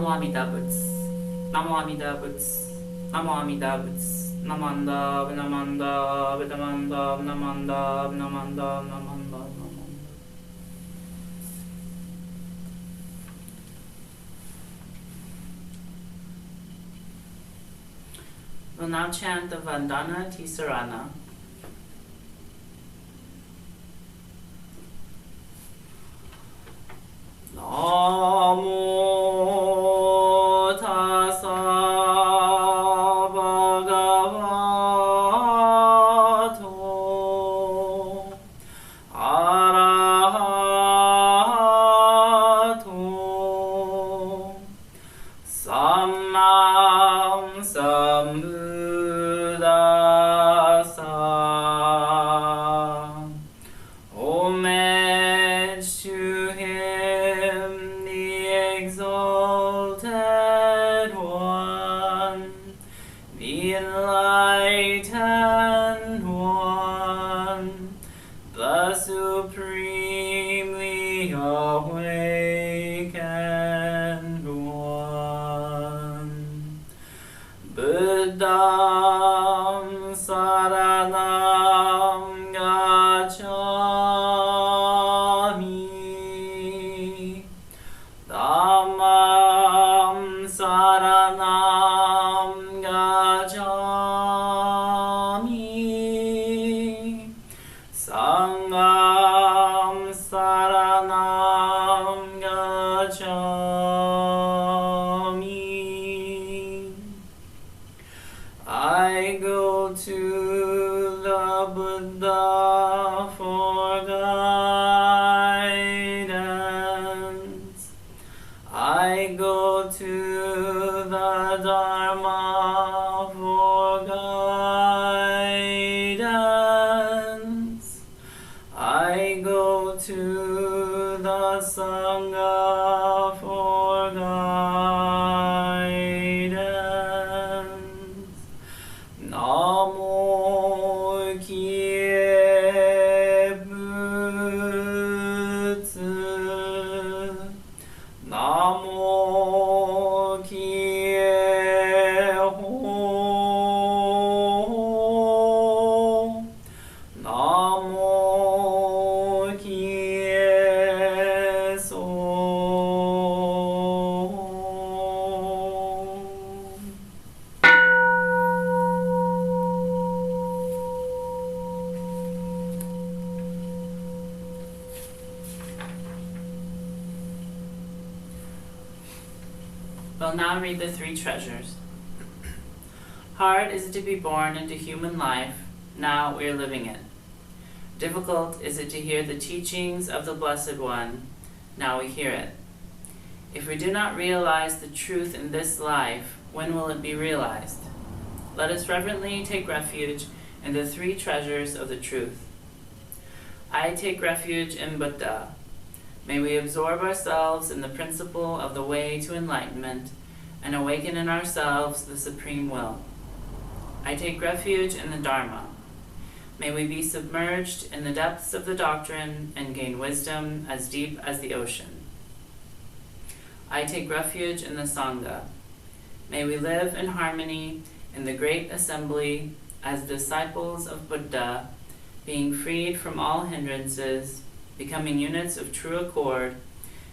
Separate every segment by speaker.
Speaker 1: Namo Amida Butsu. Namo Amida Butsu. Namo Amida Butsu. Namanda, Namanda, Namanda, Namanda, Namanda, Namanda. We'll now chant the Vandana Tisarana. Namo Tassa Bhagavato Arahato Sammam Sambuddhassa. Homage to him, the exalted one, the enlightened one, the supremely awakened one. Buddham Saranam Gacchami. Dhammam Saranam Gacchami. Sangham Saranam Gacchami. I go to the Buddha for guidance. I go to the Dharma for guidance. I go to the Sangha for guidance. Namo Kie Butsu. Namo Kie Ho. Namo Kie So. We'll now read the three treasures. Hard is it to be born into human life, now we are living it. Difficult is it to hear the teachings of the Blessed One, now we hear it. If we do not realize the truth in this life, when will it be realized? Let us reverently take refuge in the three treasures of the truth. I take refuge in Buddha. May we absorb ourselves in the principle of the way to enlightenment and awaken in ourselves the supreme will. I take refuge in the Dharma. May we be submerged in the depths of the doctrine and gain wisdom as deep as the ocean. I take refuge in the Sangha. May we live in harmony in the great assembly as disciples of Buddha, being freed from all hindrances, becoming units of true accord,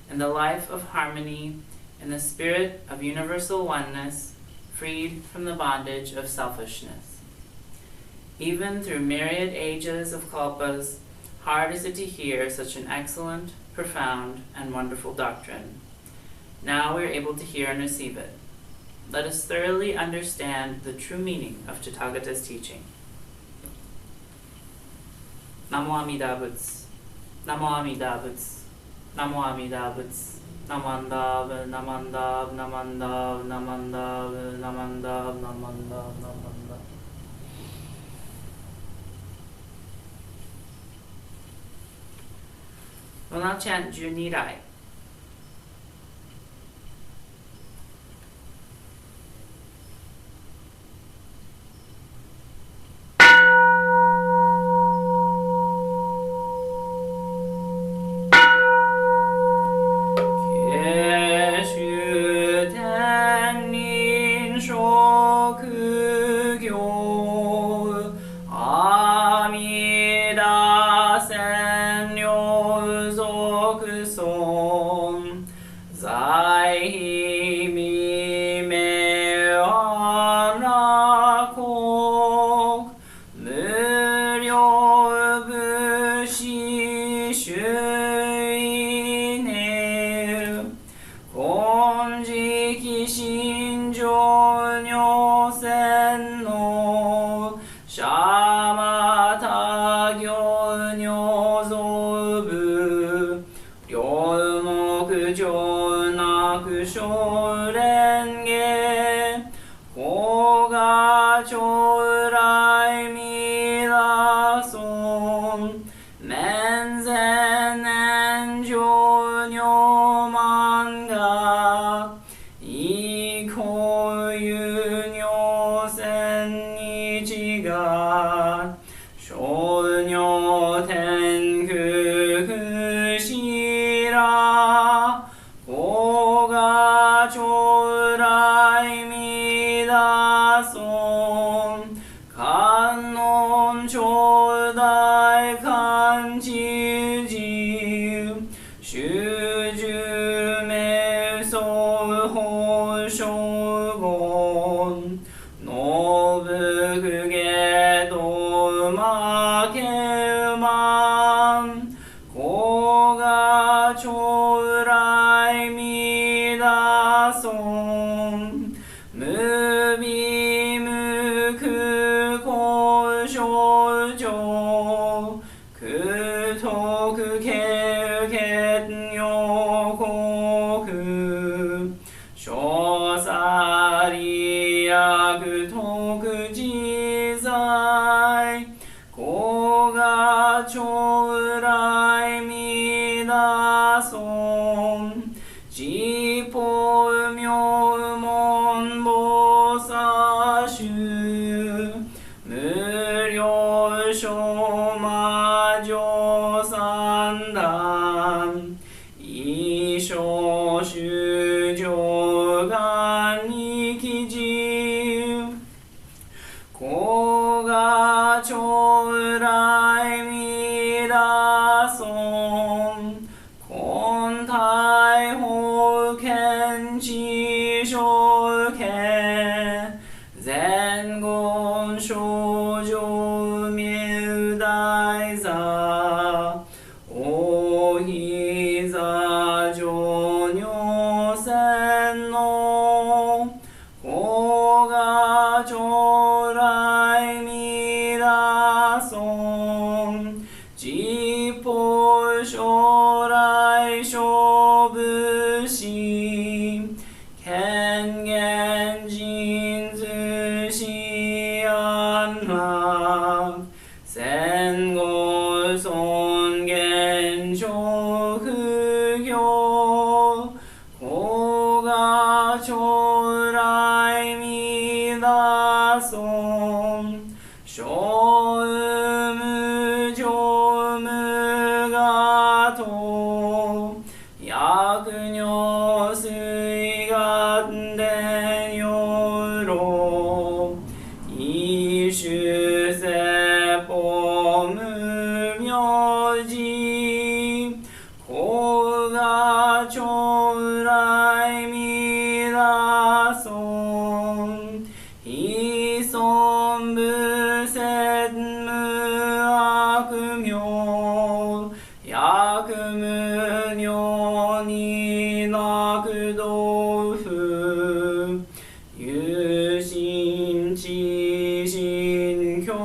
Speaker 1: in the life of harmony, in the spirit of universal oneness, freed from the bondage of selfishness. Even through myriad ages of kalpas, hard is it to hear such an excellent, profound, and wonderful doctrine. Now we are able to hear and receive it. Let us thoroughly understand the true meaning of Tathagata's teaching. Namo Amida Butsu. Namo Amida Butsu. Namo Amida Butsu. Namandav, Namandav, Namandav, Namandav, Namandav, Namandav, Namandav. We'll now chant Junirai. Keshu 気心情女線のシャマタ行女造部両目上なく小蓮華法が将来未来尊面前年上女漫画以降有女千日が小女天空しら法が将来未来尊観音頂戴観知事修十名相法将言ノブクゲドマケマンコガ将来未来尊無微無空交渉上空徳経験予告小さり悪徳自在子が将来未来尊自法妙門菩薩衆無量小魔女三段一生修上願に記事子が将来未来尊根体法見知正見前言少女明大座大膝上女線の子が将来未来尊自法将来勝負し権限人図し安楽戦後尊厳上不行子が将来未来尊小無常無我と薬女水眼伝よろ一種説法無名字子が将来未来尊非尊無説無悪名薬無名になく道夫有心知心教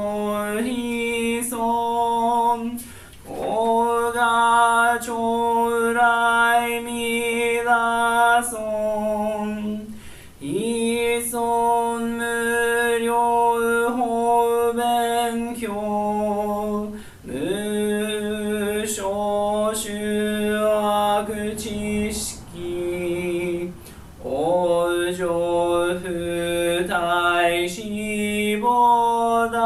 Speaker 1: 非尊子が将来未来尊非尊無量法勉強無所修悪知識往生不退死菩提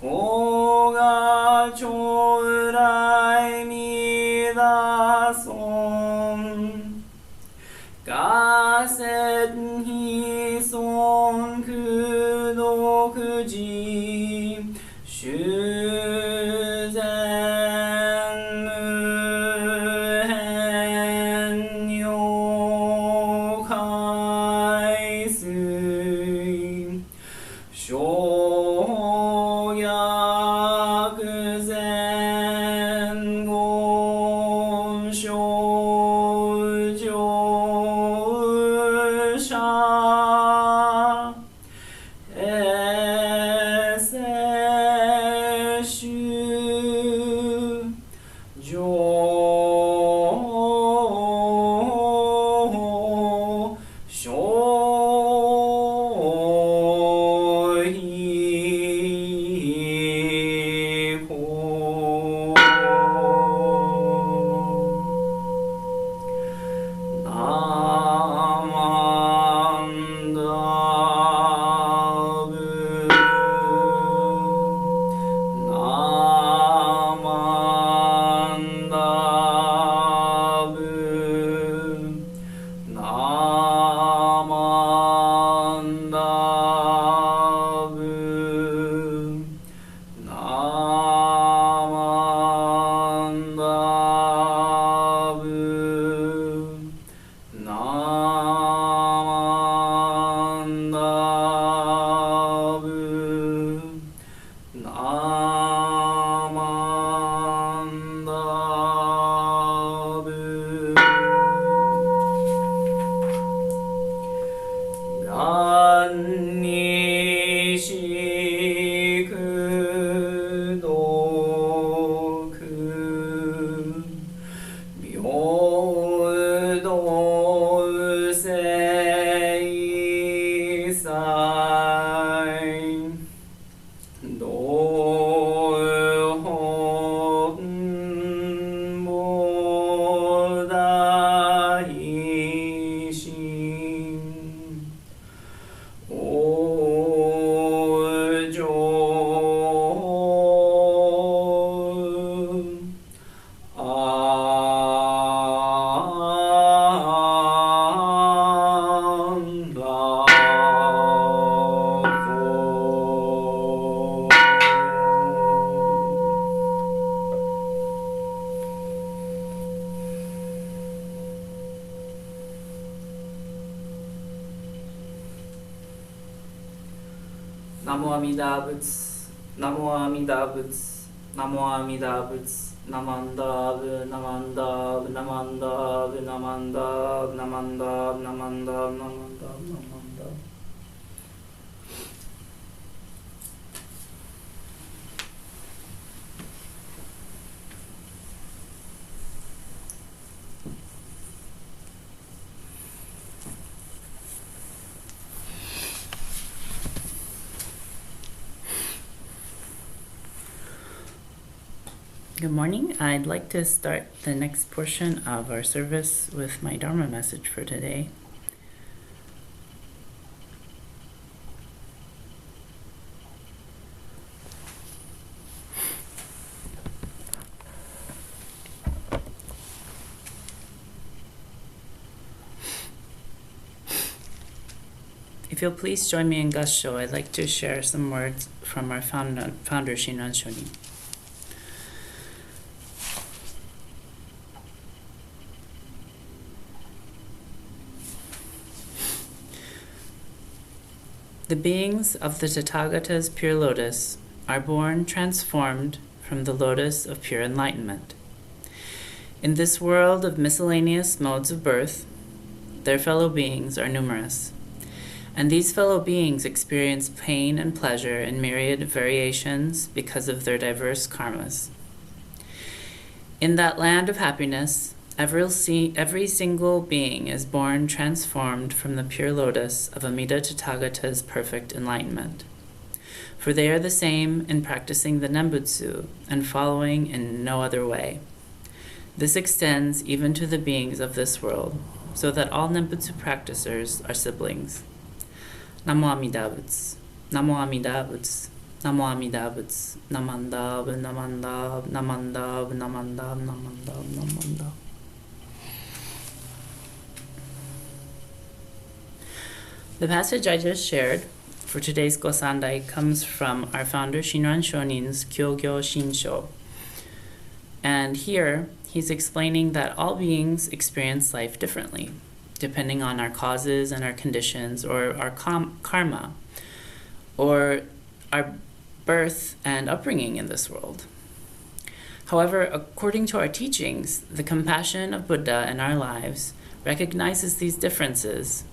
Speaker 1: 子が将来未来尊がせ非尊苦毒寺修善無変尿海水小薬前言症状 Namo Amida Butsu, Namo Amida Butsu, Namo Amida Butsu, Namandab, Namandab, Namandab, Namandab, Namandab, Namandab, Namandab, Namandab. Good morning. I'd like to start the next portion of our service with my Dharma message for today. If you'll please join me in Gassho, I'd like to share some words from our founder Shinran Shonin. The beings of the Tathagata's pure lotus are born transformed from the lotus of pure enlightenment. In this world of miscellaneous modes of birth, their fellow beings are numerous, and these fellow beings experience pain and pleasure in myriad variations because of their diverse karmas. In that land of happiness, every single being is born transformed from the pure lotus of Amida Tathagata's perfect enlightenment. For they are the same in practicing the Nembutsu and following in no other way. This extends even to the beings of this world, so that all Nembutsu practicers are siblings. Namo Amida Butsu, Namo Amida Butsu, Namo Amida Butsu, Namandab, Namandab, Namandab, Namandab, Namandab, Namandab. The passage I just shared for today's Gosandai comes from our founder Shinran Shonin's Kyogyo Shinsho. And here, he's explaining that all beings experience life differently, depending on our causes and our conditions, or our karma, or our birth and upbringing in this world. However, according to our teachings, the compassion of Buddha in our lives recognizes these differences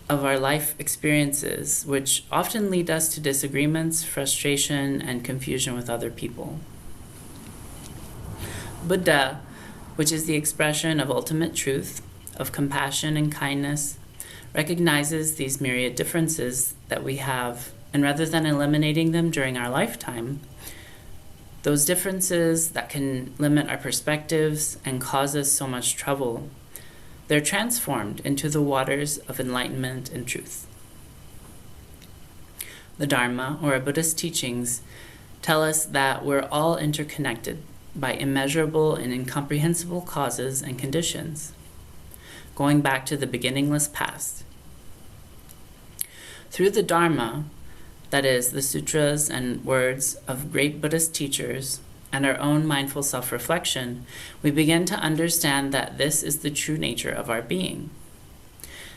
Speaker 1: of our life experiences, which often lead us to disagreements, frustration, and confusion with other people. Buddha, which is the expression of ultimate truth, of compassion and kindness, recognizes these myriad differences that we have, and rather than eliminating them during our lifetime, those differences that can limit our perspectives and cause us so much trouble, they're transformed into the waters of enlightenment and truth. The Dharma, or our Buddhist teachings, tell us that we're all interconnected by immeasurable and incomprehensible causes and conditions, going back to the beginningless past. Through the Dharma, that is, the sutras and words of great Buddhist teachers, and our own mindful self-reflection, we begin to understand that this is the true nature of our being.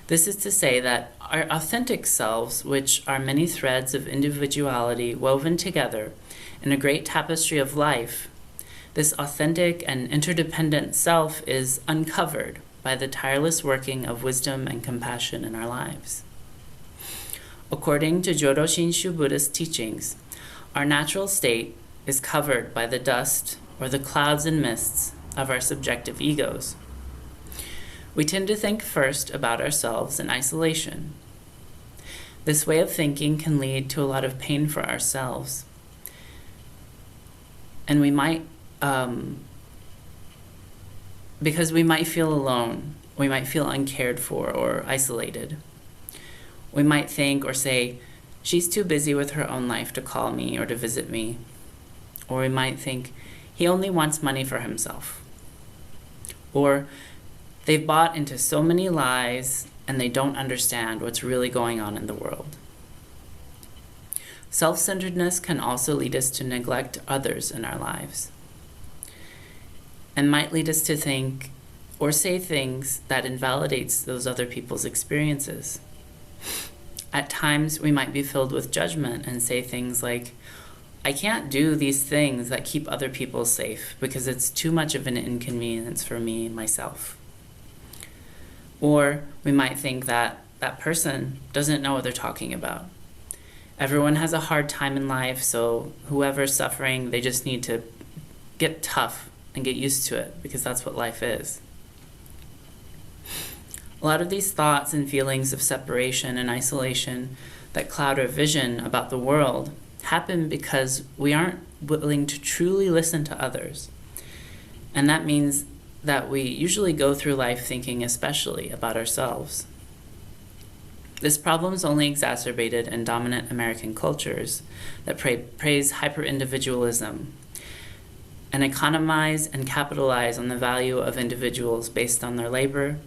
Speaker 1: This is to say that our authentic selves, which are many threads of individuality woven together in a great tapestry of life, this authentic and interdependent self is uncovered by the tireless working of wisdom and compassion in our lives. According to Jodo Shinshu Buddhist teachings, our natural state is covered by the dust or the clouds and mists of our subjective egos. We tend to think first about ourselves in isolation. This way of thinking can lead to a lot of pain for ourselves. And we might, because we might feel alone, we might feel uncared for or isolated. We might think or say, she's too busy with her own life to call me or to visit me. Or we might think, he only wants money for himself. Or they've bought into so many lies and they don't understand what's really going on in the world. Self-centeredness can also lead us to neglect others in our lives, and might lead us to think or say things that invalidates those other people's experiences. At times, we might be filled with judgment and say things like, I can't do these things that keep other people safe because it's too much of an inconvenience for me and myself. Or we might think that that person doesn't know what they're talking about. Everyone has a hard time in life, so whoever's suffering, they just need to get tough and get used to it because that's what life is. A lot of these thoughts and feelings of separation and isolation that cloud our vision about the world happen because we aren't willing to truly listen to others. And that means that we usually go through life thinking especially about ourselves. This problem is only exacerbated in dominant American cultures that praise hyper-individualism and economize and capitalize on the value of individuals based on their labor,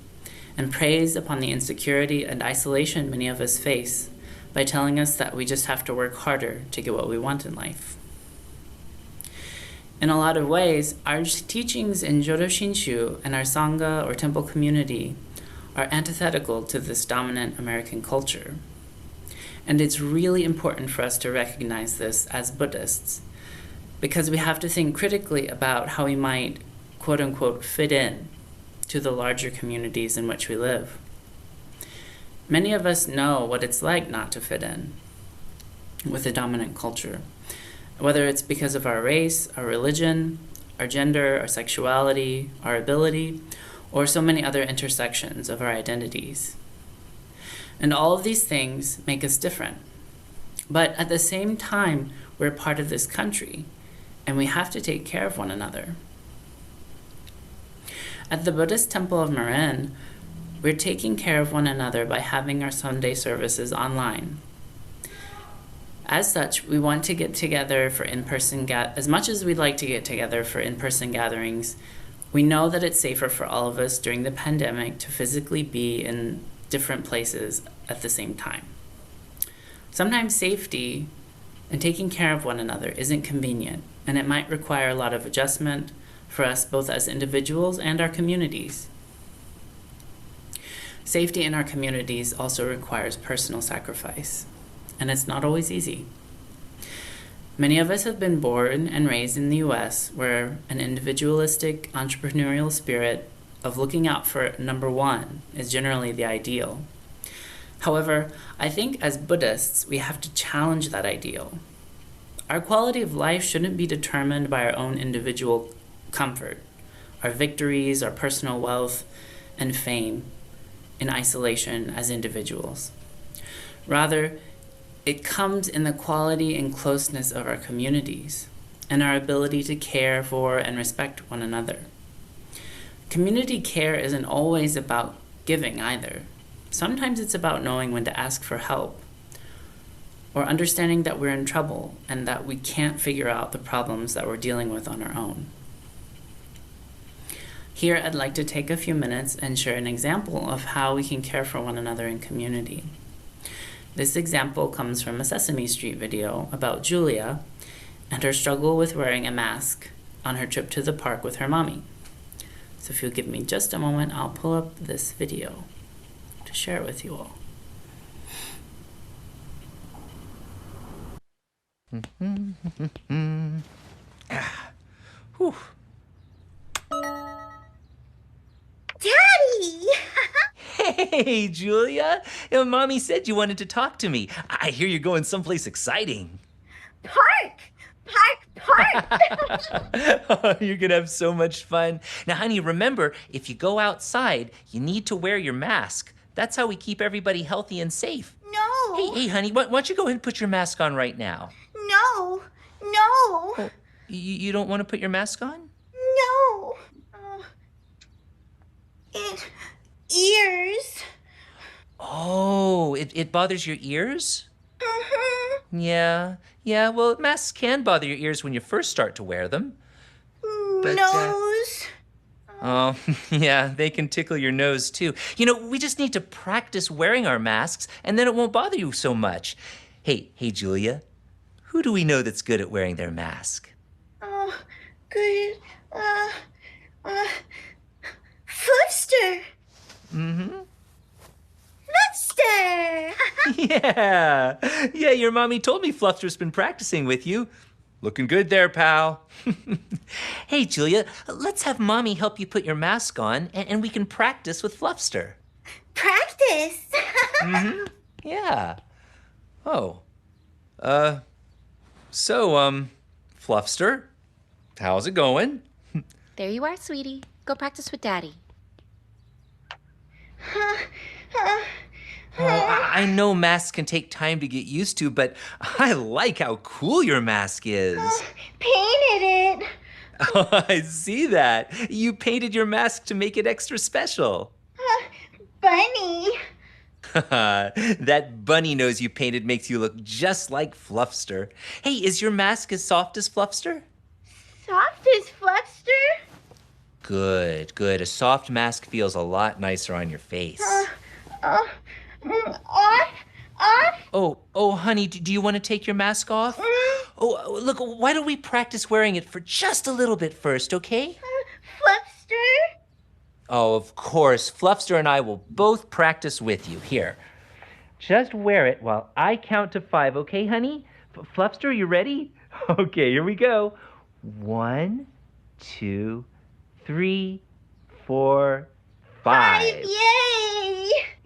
Speaker 1: and preys upon the insecurity and isolation many of us face by telling us that we just have to work harder to get what we want in life. In a lot of ways, our teachings in Jodo Shinshu and our Sangha or temple community are antithetical to this dominant American culture. And it's really important for us to recognize this as Buddhists, because we have to think critically about how we might, quote unquote, fit in to the larger communities in which we live. Many of us know what it's like not to fit in with the dominant culture, whether it's because of our race, our religion, our gender, our sexuality, our ability, or so many other intersections of our identities. And all of these things make us different. But at the same time, we're part of this country, and we have to take care of one another. At the Buddhist Temple of Marin, we're taking care of one another by having our Sunday services online. As such, we want to get together for in-person as much as we'd like to get together for in-person gatherings. We know that it's safer for all of us during the pandemic to physically be in different places at the same time. Sometimes safety and taking care of one another isn't convenient, and it might require a lot of adjustment for us both as individuals and our communities. Safety in our communities also requires personal sacrifice, and it's not always easy. Many of us have been born and raised in the US, where an individualistic entrepreneurial spirit of looking out for number one is generally the ideal. However, I think as Buddhists, we have to challenge that ideal. Our quality of life shouldn't be determined by our own individual comfort, our victories, our personal wealth, and fame in isolation as individuals. Rather, it comes in the quality and closeness of our communities and our ability to care for and respect one another. Community care isn't always about giving either. Sometimes it's about knowing when to ask for help, or understanding that we're in trouble and that we can't figure out the problems that we're dealing with on our own. Here, I'd like to take a few minutes and share an example of how we can care for one another in community. This example comes from a Sesame Street video about Julia and her struggle with wearing a mask on her trip to the park with her mommy. So if you'll give me just a moment, I'll pull up this video to share it with you all.
Speaker 2: Whew.
Speaker 3: Daddy!
Speaker 2: Hey, Julia. Mommy said you wanted to talk to me. I hear you're going someplace exciting.
Speaker 3: Park!
Speaker 2: Oh, you're going to have so much fun. Now, honey, remember, if you go outside, you need to wear your mask. That's how we keep everybody healthy and safe.
Speaker 3: No!
Speaker 2: Hey, honey, why don't you go ahead and put your mask on right now?
Speaker 3: No!
Speaker 2: Oh, you don't want to put your mask on?
Speaker 3: No! Ears.
Speaker 2: Oh, it bothers your ears?
Speaker 3: Mm-hmm.
Speaker 2: Yeah, well, masks can bother your ears when you first start to wear them. But,
Speaker 3: Nose.
Speaker 2: Oh, yeah, they can tickle your nose too. We just need to practice wearing our masks, and then it won't bother you so much. Hey, Julia, who do we know that's good at wearing their mask?
Speaker 3: Oh, good. Footster.
Speaker 2: Mm-hmm.
Speaker 3: Footster.
Speaker 2: Yeah. Yeah, your mommy told me Fluffster's been practicing with you. Looking good there, pal. Hey, Julia, let's have mommy help you put your mask on and we can practice with Fluffster.
Speaker 3: Practice.
Speaker 2: Yeah. Oh. Fluffster, how's it going?
Speaker 4: There you are, sweetie. Go practice with Daddy.
Speaker 2: I know masks can take time to get used to, but I like how cool your mask is.
Speaker 3: Painted it.
Speaker 2: Oh, I see that. You painted your mask to make it extra special.
Speaker 3: Bunny.
Speaker 2: That bunny nose you painted makes you look just like Fluffster. Hey, is your mask as soft as Fluffster?
Speaker 3: Soft as Fluffster.
Speaker 2: Good, good. A soft mask feels a lot nicer on your face.
Speaker 3: Off.
Speaker 2: Oh, honey, do you want to take your mask off? Oh, look, why don't we practice wearing it for just a little bit first, okay?
Speaker 3: Fluffster.
Speaker 2: Oh, of course. Fluffster and I will both practice with you. Here. Just wear it while I count to 5, okay, honey? Fluffster, you ready? Okay, here we go. 1, 2, 3, 4, 5.
Speaker 3: Yay.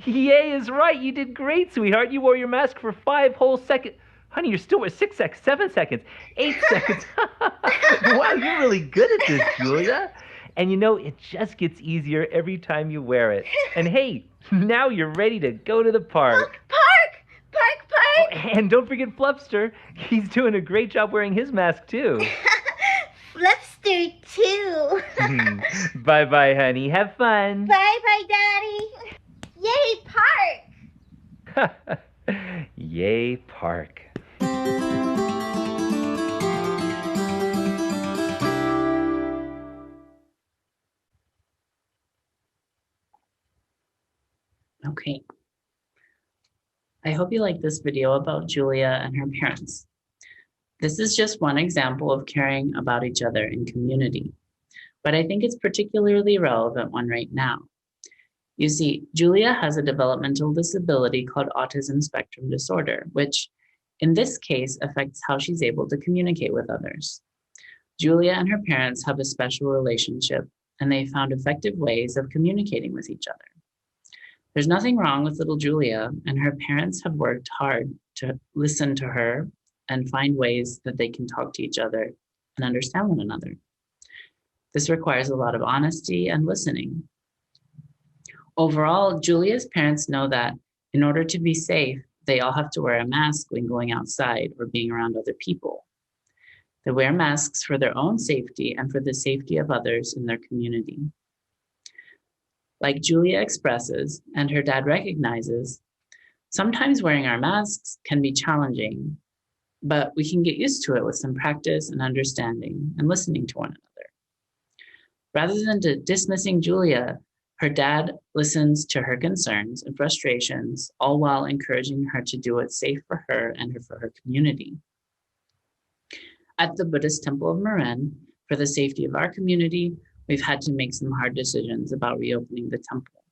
Speaker 2: Yay is right. You did great, sweetheart. You wore your mask for 5 whole seconds. Honey, you're still at 6 seconds, 7 seconds, 8 seconds. Wow, you're really good at this, Julia. And you know, it just gets easier every time you wear it. And hey, now you're ready to go to the park.
Speaker 3: Park.
Speaker 2: And don't forget Fluffster. He's doing a great job wearing his mask, too.
Speaker 3: Fluffster too.
Speaker 2: Bye-bye, honey. Have fun.
Speaker 3: Bye, Daddy. Yay, park.
Speaker 2: Yay, park.
Speaker 1: Okay. I hope you like this video about Julia and her parents. This is just one example of caring about each other in community, but I think it's particularly relevant one right now. You see, Julia has a developmental disability called autism spectrum disorder, which in this case affects how she's able to communicate with others. Julia and her parents have a special relationship, and they found effective ways of communicating with each other. There's nothing wrong with little Julia, and her parents have worked hard to listen to her and find ways that they can talk to each other and understand one another. This requires a lot of honesty and listening. Overall, Julia's parents know that in order to be safe, they all have to wear a mask when going outside or being around other people. They wear masks for their own safety and for the safety of others in their community. Like Julia expresses, and her dad recognizes, sometimes wearing our masks can be challenging, but we can get used to it with some practice and understanding and listening to one another. Rather than dismissing Julia, her dad listens to her concerns and frustrations, all while encouraging her to do what's safe for her and for her community. At the Buddhist Temple of Marin, for the safety of our community, we've had to make some hard decisions about reopening the temple.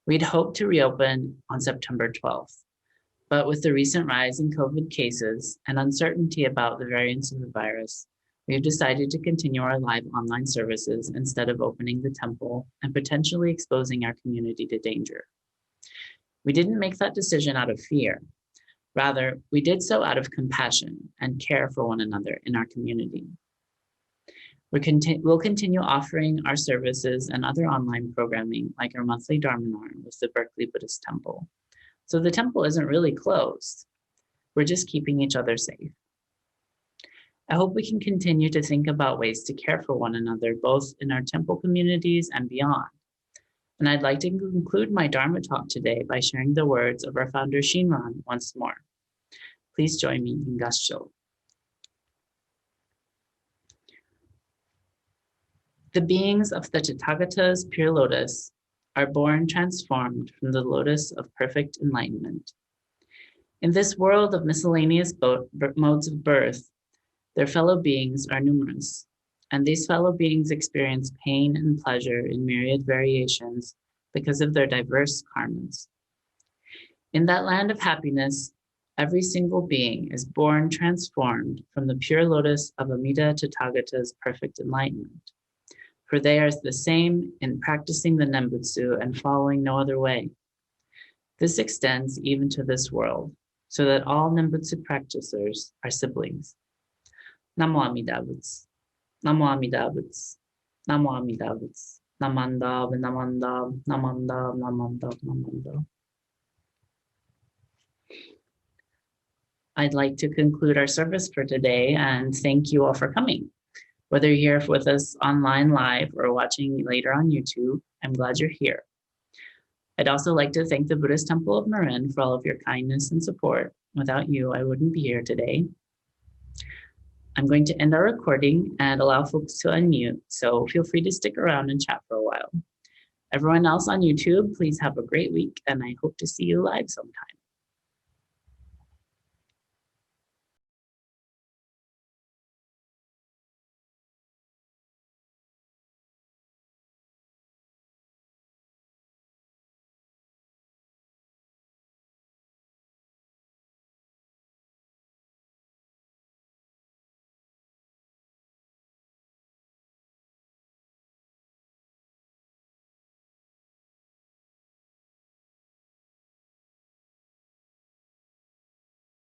Speaker 1: We'd hoped to reopen on September 12th, but with the recent rise in COVID cases and uncertainty about the variants of the virus, we've decided to continue our live online services instead of opening the temple and potentially exposing our community to danger. We didn't make that decision out of fear. Rather, we did so out of compassion and care for one another in our community. We'll continue offering our services and other online programming like our monthly Dharma with the Berkeley Buddhist Temple. So the temple isn't really closed. We're just keeping each other safe. I hope we can continue to think about ways to care for one another, both in our temple communities and beyond. And I'd like to conclude my Dharma talk today by sharing the words of our founder Shinran once more. Please join me in Gassho. The beings of the Tathagata's pure lotus are born transformed from the lotus of perfect enlightenment. In this world of miscellaneous modes of birth, their fellow beings are numerous, and these fellow beings experience pain and pleasure in myriad variations because of their diverse karmas. In that land of happiness, every single being is born transformed from the pure lotus of Amida Tathagata's perfect enlightenment. For they are the same in practicing the Nembutsu and following no other way. This extends even to this world, so that all Nembutsu practitioners are siblings. Namo Amida Butsu. Namo Amida Butsu. Namo Amida Butsu. Namanda, Namanda, Namanda, Namanda, Namanda. I'd like to conclude our service for today and thank you all for coming. Whether you're here with us online live or watching later on YouTube, I'm glad you're here. I'd also like to thank the Buddhist Temple of Marin for all of your kindness and support. Without you, I wouldn't be here today. I'm going to end our recording and allow folks to unmute, so feel free to stick around and chat for a while. Everyone else on YouTube, please have a great week, and I hope to see you live sometime.